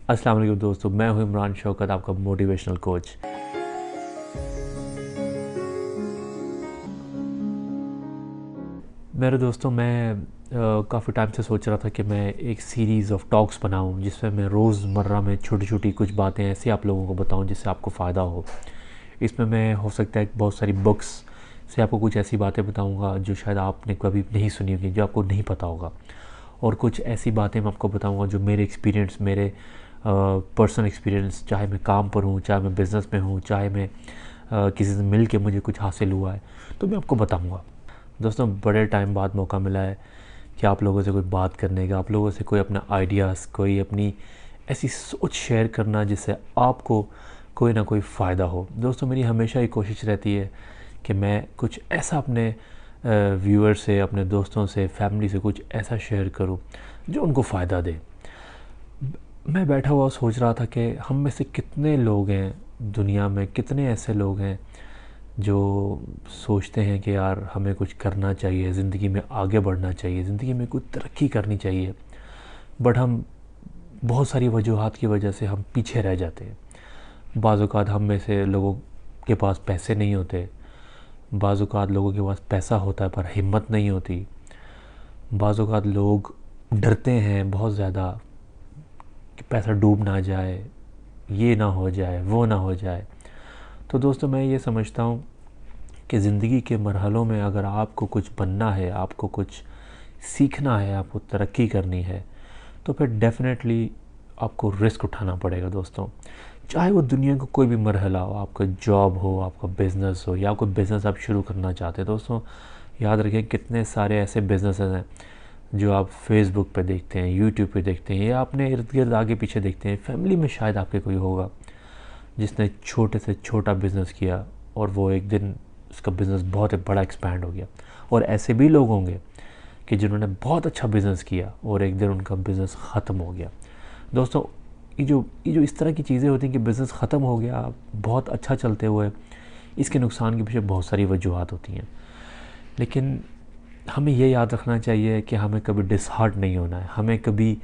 अस्सलाम वालेकुम दोस्तों, मैं हूं इमरान शौकत, आपका मोटिवेशनल कोच। मेरे दोस्तों, मैं काफ़ी टाइम से सोच रहा था कि मैं एक सीरीज़ ऑफ टॉक्स बनाऊं जिसमें मैं रोज़मर्रा में छोटी छोटी कुछ बातें ऐसी आप लोगों को बताऊं जिससे आपको फ़ायदा हो। इसमें मैं हो सकता है बहुत सारी बुक्स से आपको कुछ ऐसी बातें बताऊंगा जो शायद आपने कभी नहीं सुनी होगी, जो आपको नहीं पता होगा, और कुछ ऐसी बातें मैं आपको बताऊंगा जो मेरे एक्सपीरियंस, मेरे पर्सनल एक्सपीरियंस, चाहे मैं काम पर हूँ, चाहे मैं बिज़नेस में हूँ, चाहे मैं किसी से मिल के मुझे कुछ हासिल हुआ है, तो मैं आपको बताऊंगा। दोस्तों, बड़े टाइम बाद मौका मिला है कि आप लोगों से कोई बात करने का, आप लोगों से कोई अपना आइडियाज़, कोई अपनी ऐसी सोच शेयर करना जिससे आपको कोई ना कोई फ़ायदा हो। दोस्तों, मेरी हमेशा ये कोशिश रहती है कि मैं कुछ ऐसा अपने व्यूअर से, अपने दोस्तों से, फैमिली से कुछ ऐसा शेयर करूं जो उनको फ़ायदा दे। मैं बैठा हुआ सोच रहा था कि हम में से कितने लोग हैं दुनिया में, कितने ऐसे लोग हैं जो सोचते हैं कि यार हमें कुछ करना चाहिए, ज़िंदगी में आगे बढ़ना चाहिए, ज़िंदगी में कुछ तरक्की करनी चाहिए, बट हम बहुत सारी वजूहात की वजह से हम पीछे रह जाते हैं। बाज़ औक़ात हम में से लोगों के पास पैसे नहीं होते, बाज़ औक़ात लोगों के पास पैसा होता है पर हिम्मत नहीं होती, बाज़ औक़ात लोग डरते हैं बहुत ज़्यादा कि पैसा डूब ना जाए, ये ना हो जाए, वो ना हो जाए। तो दोस्तों, मैं ये समझता हूँ कि ज़िंदगी के मरहलों में अगर आपको कुछ बनना है, आपको कुछ सीखना है, आपको तरक्की करनी है, तो फिर डेफ़िनेटली आपको रिस्क उठाना पड़ेगा दोस्तों। चाहे वो दुनिया का कोई भी मरहला हो, आपका जॉब हो, आपका बिज़नेस हो, या कोई बिज़नेस आप शुरू करना चाहते हैं। दोस्तों, याद रखें कितने सारे ऐसे बिज़नेसेस हैं जो आप फेसबुक पे देखते हैं, यूट्यूब पे देखते हैं, या अपने इर्द गिर्द आगे पीछे देखते हैं। फैमिली में शायद आपके कोई होगा जिसने छोटे से छोटा बिज़नेस किया और वो एक दिन उसका बिज़नेस बहुत बड़ा एक्सपैंड हो गया। और ऐसे भी लोग होंगे कि जिन्होंने बहुत अच्छा बिज़नेस किया और एक दिन उनका बिज़नेस ख़त्म हो गया। दोस्तों, ये जो इस तरह की चीज़ें होती हैं कि बिज़नेस ख़त्म हो गया बहुत अच्छा चलते हुए, इसके नुकसान के पीछे बहुत सारी वजूहात होती हैं। लेकिन हमें ये याद रखना चाहिए कि हमें कभी डिसहार्ट नहीं होना है, हमें कभी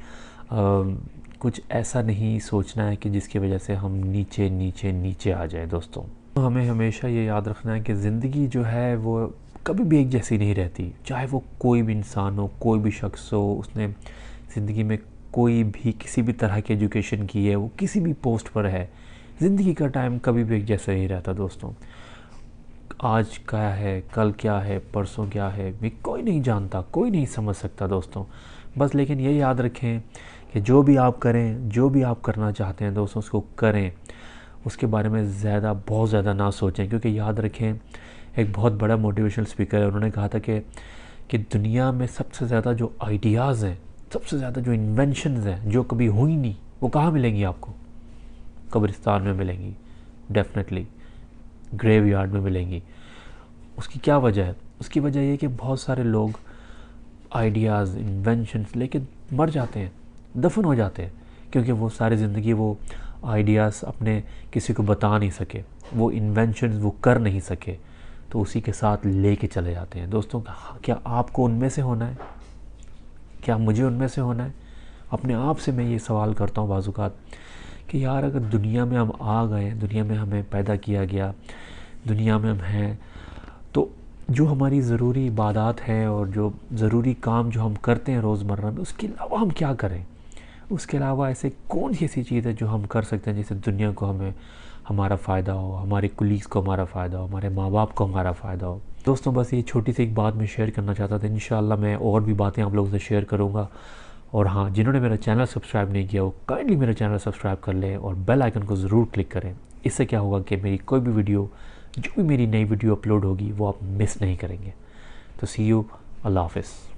कुछ ऐसा नहीं सोचना है कि जिसकी वजह से हम नीचे नीचे नीचे आ जाए। दोस्तों, तो हमें हमेशा ये याद रखना है कि ज़िंदगी जो है वो कभी भी एक जैसी नहीं रहती। चाहे वो कोई भी इंसान हो, कोई भी शख्स हो, उसने ज़िंदगी में कोई भी किसी भी तरह की एजुकेशन की है, वो किसी भी पोस्ट पर है, ज़िंदगी का टाइम कभी भी एक जैसा नहीं रहता। दोस्तों, आज क्या है, कल क्या है, परसों क्या है, भी कोई नहीं जानता, कोई नहीं समझ सकता दोस्तों। बस लेकिन ये याद रखें कि जो भी आप करें, जो भी आप करना चाहते हैं दोस्तों, उसको करें, उसके बारे में बहुत ज़्यादा ना सोचें। क्योंकि याद रखें, एक बहुत बड़ा मोटिवेशनल स्पीकर है, उन्होंने कहा था कि दुनिया में सबसे ज़्यादा जो आइडियाज़ हैं, सबसे ज़्यादा जो इन्वेंशंस हैं जो कभी हुई नहीं, वो कहाँ मिलेंगी आपको? कब्रिस्तान में मिलेंगी, डेफिनेटली ग्रेवयार्ड में मिलेंगी। उसकी क्या वजह है? उसकी वजह ये कि बहुत सारे लोग आइडियाज़, इन्वेंशंस लेके मर जाते हैं, दफन हो जाते हैं, क्योंकि वो सारी ज़िंदगी वो आइडियाज़ अपने किसी को बता नहीं सके, वो इन्वेंशंस वो कर नहीं सके, तो उसी के साथ लेके चले जाते हैं। दोस्तों, क्या आपको उनमें से होना है? क्या मुझे उनमें से होना है? अपने आप से मैं ये सवाल करता हूँ बाज़ औक़ात कि यार अगर दुनिया में हम आ गए, दुनिया में हमें पैदा किया गया, दुनिया में हम हैं, तो जो हमारी ज़रूरी इबादत हैं और जो ज़रूरी काम जो हम करते हैं रोज़मर्रा में, उसके अलावा हम क्या करें? उसके अलावा ऐसे कौन सी ऐसी चीज़ है जो हम कर सकते हैं जिससे दुनिया को हमें हमारा फ़ायदा हो, हमारे कुलीग्स को हमारा फ़ायदा हो, हमारे माँ बाप को हमारा फ़ायदा हो। दोस्तों, बस ये छोटी सी एक बात मैं शेयर करना चाहता था। इंशाअल्लाह मैं और भी बातें आप लोगों से शेयर करूँगा। और हाँ, जिन्होंने मेरा चैनल सब्सक्राइब नहीं किया वो काइंडली मेरा चैनल सब्सक्राइब कर लें और बेल आइकन को ज़रूर क्लिक करें। इससे क्या होगा कि मेरी कोई भी वीडियो, जो भी मेरी नई वीडियो अपलोड होगी, वो आप मिस नहीं करेंगे। तो सी यू, अल्लाह हाफ़िज़।